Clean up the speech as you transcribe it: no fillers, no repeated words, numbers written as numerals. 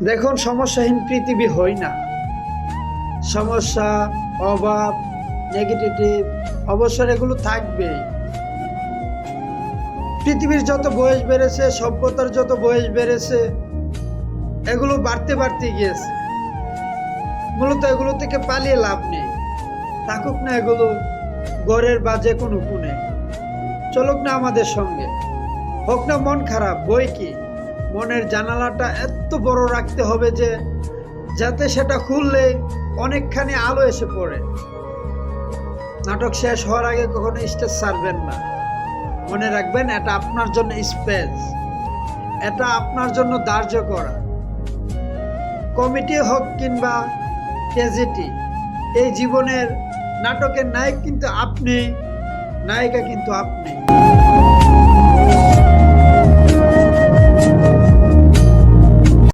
দেখুন, সমস্যাহীন পৃথিবী হয় না। সমস্যা, অভাব, নেগেটিভ অবসর এগুলো থাকবেই। পৃথিবীর যত বয়স বেড়েছে, সভ্যতার যত বয়স বেড়েছে, এগুলো বাড়তে বাড়তে গিয়েছে। মূলত এগুলো থেকে পালিয়ে লাভ নেই। থাকুক না এগুলো ঘরের বা যে কোনো কোণে, চলুক না আমাদের সঙ্গে। হোক না মন খারাপ, বই কি মনের জানালাটা এত বড় রাখতে হবে যে যাতে সেটা খুললে অনেকখানি আলো এসে পড়ে। নাটক শেষ হওয়ার আগে কখনো স্টেজ ছাড়বেন না। মনে রাখবেন, এটা আপনার জন্য স্পেস, এটা আপনার জন্য ধার্য করা। কমিটি হোক কিংবা ট্র্যাজেডি, এই জীবনের নাটকের নায়ক কিন্তু আপনি, নায়িকা কিন্তু আপনি।